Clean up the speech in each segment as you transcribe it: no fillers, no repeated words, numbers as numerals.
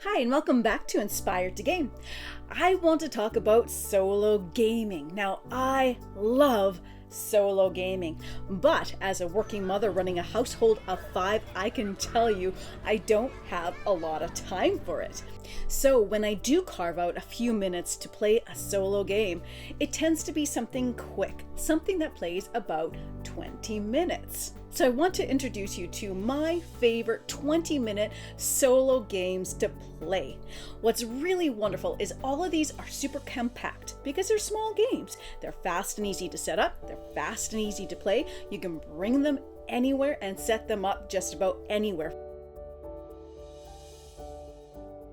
Hi, and welcome back to Inspired to Game. I want to talk about solo gaming. Now, I love solo gaming, but as a working mother running a household of 5, I can tell you I don't have a lot of time for it. So when I do carve out a few minutes to play a solo game, it tends to be something quick, something that plays about 20 minutes. So I want to introduce you to my favorite 20-minute solo games to play. What's really wonderful is all of these are super compact because they're small games. They're fast and easy to set up. They're fast and easy to play. You can bring them anywhere and set them up just about anywhere.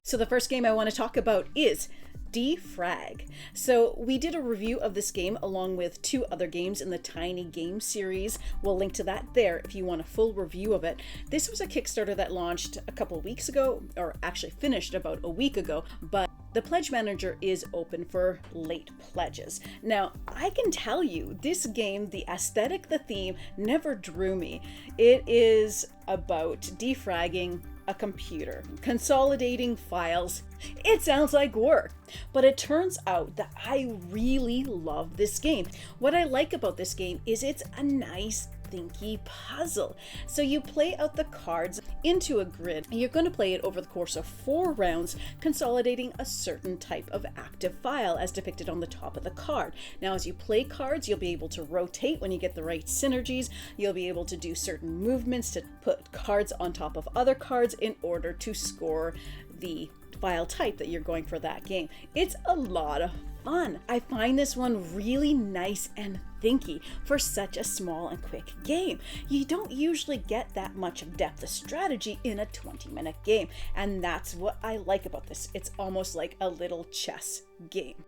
So the first game I want to talk about is Defrag. So we did a review of this game along with 2 other games in the Tiny Game series. We'll link to that there if you want a full review of it. This was a Kickstarter that launched a couple weeks ago, or actually finished about a week ago, but the pledge manager is open for late pledges. Now, I can tell you, this game, the aesthetic, the theme, never drew me. It is about defragging a computer, consolidating files. It sounds like work, but it turns out that I really love this game. What I like about this game is it's a nice thinky puzzle. So you play out the cards into a grid, and you're going to play it over the course of 4 rounds, consolidating a certain type of active file as depicted on the top of the card. Now, as you play cards, you'll be able to rotate when you get the right synergies. You'll be able to do certain movements to put cards on top of other cards in order to score the file type that you're going for that game. It's a lot of fun. I find this one really nice and thinky for such a small and quick game. You don't usually get that much of depth of strategy in a 20-minute game, and that's what I like about this. It's almost like a little chess game.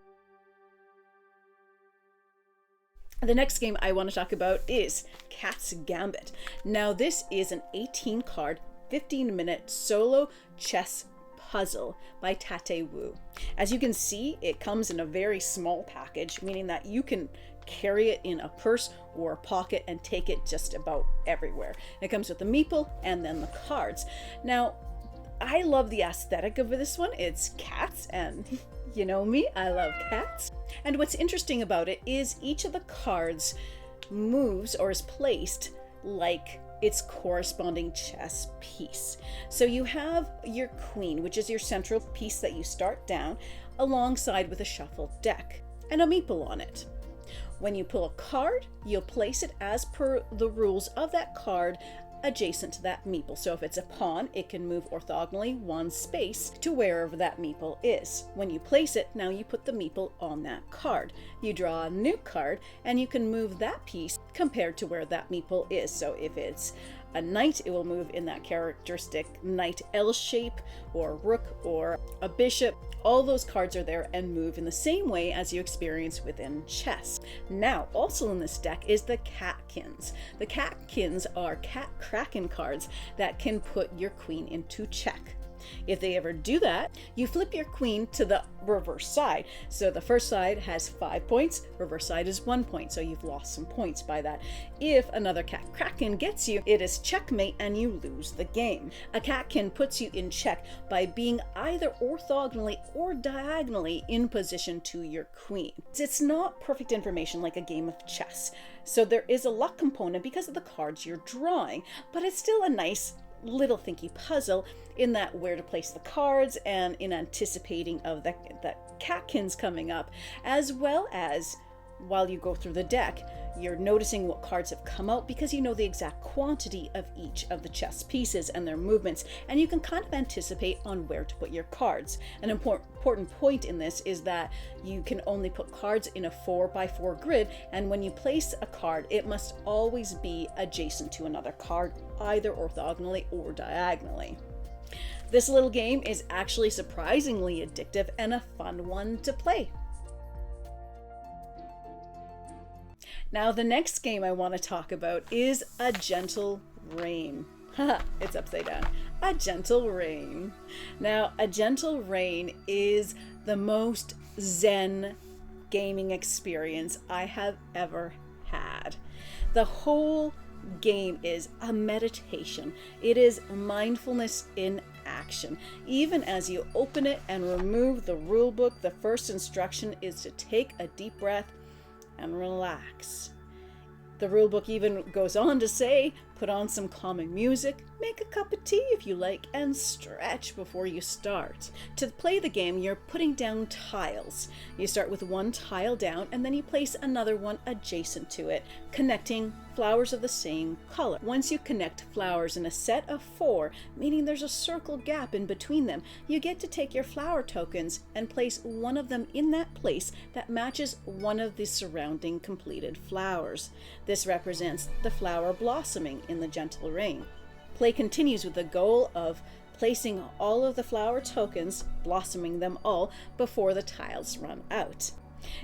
The next game I want to talk about is Cat's Gambit. Now, this is an 18-card, 15-minute solo chess puzzle by Tate Wu. As you can see, it comes in a very small package, meaning that you can carry it in a purse or a pocket and take it just about everywhere. It comes with the meeple and then the cards. Now, I love the aesthetic of this one. It's cats, and you know me, I love cats. And what's interesting about it is each of the cards moves or is placed like its corresponding chess piece. So you have your queen, which is your central piece that you start down, alongside with a shuffled deck and a meeple on it. When you pull a card, you'll place it as per the rules of that card adjacent to that meeple. So if it's a pawn, it can move orthogonally 1 space to wherever that meeple is. When you place it, now you put the meeple on that card. You draw a new card and you can move that piece compared to where that meeple is. So if it's a knight, it will move in that characteristic knight L shape, or rook, or a bishop. All those cards are there and move in the same way as you experience within chess. Now, also in this deck is the Catkins. The Catkins are cat kraken cards that can put your queen into check. If they ever do that, you flip your queen to the reverse side. So the first side has 5 points, reverse side is 1 point, so you've lost some points by that. If another cat kraken gets you, it is checkmate and you lose the game. A catkin puts you in check by being either orthogonally or diagonally in position to your queen. It's not perfect information like a game of chess, so there is a luck component because of the cards you're drawing, but it's still a nice little thinky puzzle in that where to place the cards and in anticipating of the catkins coming up, as well as while you go through the deck, you're noticing what cards have come out because you know the exact quantity of each of the chess pieces and their movements, and you can kind of anticipate on where to put your cards. An important point in this is that you can only put cards in a 4x4 grid, and when you place a card, it must always be adjacent to another card, either orthogonally or diagonally. This little game is actually surprisingly addictive and a fun one to play. Now, the next game I want to talk about is A Gentle Rain. Haha, it's upside down. A Gentle Rain. Now, A Gentle Rain is the most zen gaming experience I have ever had. The whole game is a meditation. It is mindfulness in action. action. Even as you open it and remove the rulebook, the first instruction is to take a deep breath and relax. The rulebook even goes on to say, put on some calming music, make a cup of tea if you like, and stretch before you start. To play the game, you're putting down tiles. You start with one tile down, and then you place another one adjacent to it, connecting flowers of the same color. Once you connect flowers in a set of 4, meaning there's a circle gap in between them, you get to take your flower tokens and place one of them in that place that matches one of the surrounding completed flowers. This represents the flower blossoming in the gentle rain. Play continues with the goal of placing all of the flower tokens, blossoming them all, before the tiles run out.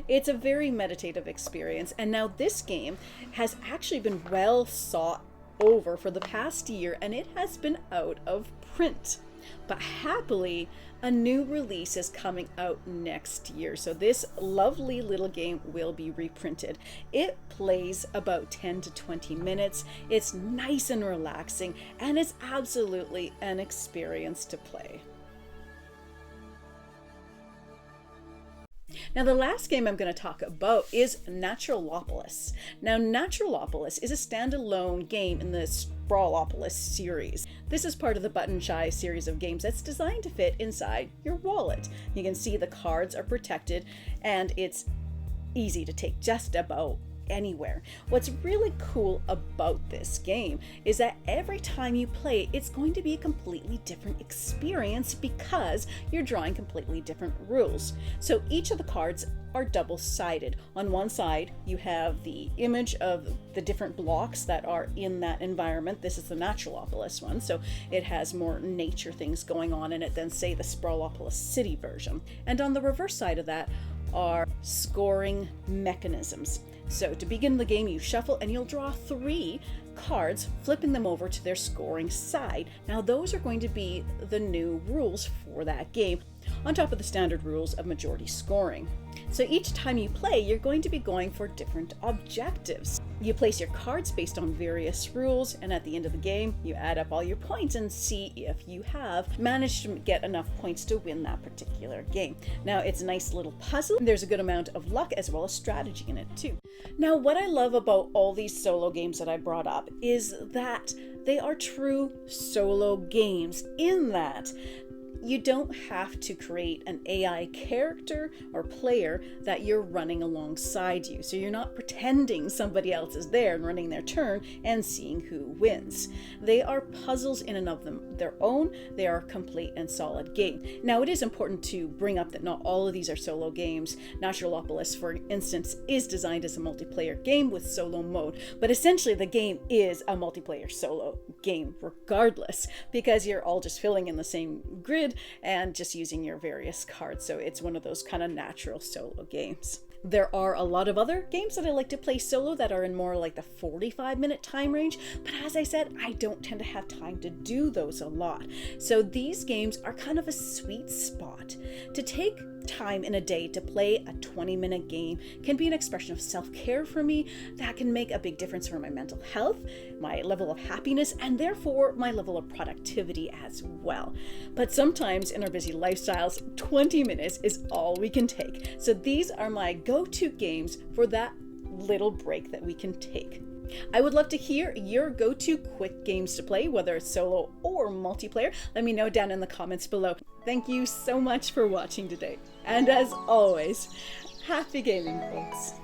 It's a very meditative experience, and now this game has actually been well sought over for the past year, and it has been out of print. But happily, a new release is coming out next year, so this lovely little game will be reprinted. It plays about 10 to 20 minutes. It's nice and relaxing, and it's absolutely an experience to play. Now, the last game I'm going to talk about is Naturopolis. Now, Naturopolis is a standalone game in the Sprawlopolis series. This is part of the Button Shy series of games that's designed to fit inside your wallet. You can see the cards are protected, and it's easy to take just about anywhere. What's really cool about this game is that every time you play, it's going to be a completely different experience because you're drawing completely different rules. So each of the cards are double-sided. On one side, you have the image of the different blocks that are in that environment. This is the Naturopolis one, so it has more nature things going on in it than, say, the Sprawlopolis city version. And on the reverse side of that are scoring mechanisms. So to begin the game, you shuffle and you'll draw 3 cards, flipping them over to their scoring side. Now those are going to be the new rules for that game, on top of the standard rules of majority scoring. So each time you play, you're going to be going for different objectives. You place your cards based on various rules, and at the end of the game, you add up all your points and see if you have managed to get enough points to win that particular game. Now, it's a nice little puzzle. There's a good amount of luck as well as strategy in it too. Now, what I love about all these solo games that I brought up is that they are true solo games, in that you don't have to create an AI character or player that you're running alongside you. So you're not pretending somebody else is there and running their turn and seeing who wins. They are puzzles in and of their own. They are a complete and solid game. Now, it is important to bring up that not all of these are solo games. Naturopolis, for instance, is designed as a multiplayer game with solo mode, but essentially the game is a multiplayer solo game regardless, because you're all just filling in the same grid and just using your various cards. So it's one of those kind of natural solo games. There are a lot of other games that I like to play solo that are in more like the 45-minute time range, but as I said, I don't tend to have time to do those a lot. So these games are kind of a sweet spot. To take time in a day to play a 20-minute game can be an expression of self-care for me that can make a big difference for my mental health, my level of happiness, and therefore my level of productivity as well. But sometimes in our busy lifestyles, 20 minutes is all we can take. So these are my go-to games for that little break that we can take. I would love to hear your go-to quick games to play, whether it's solo or multiplayer. Let me know down in the comments below. Thank you so much for watching today. And as always, happy gaming, folks.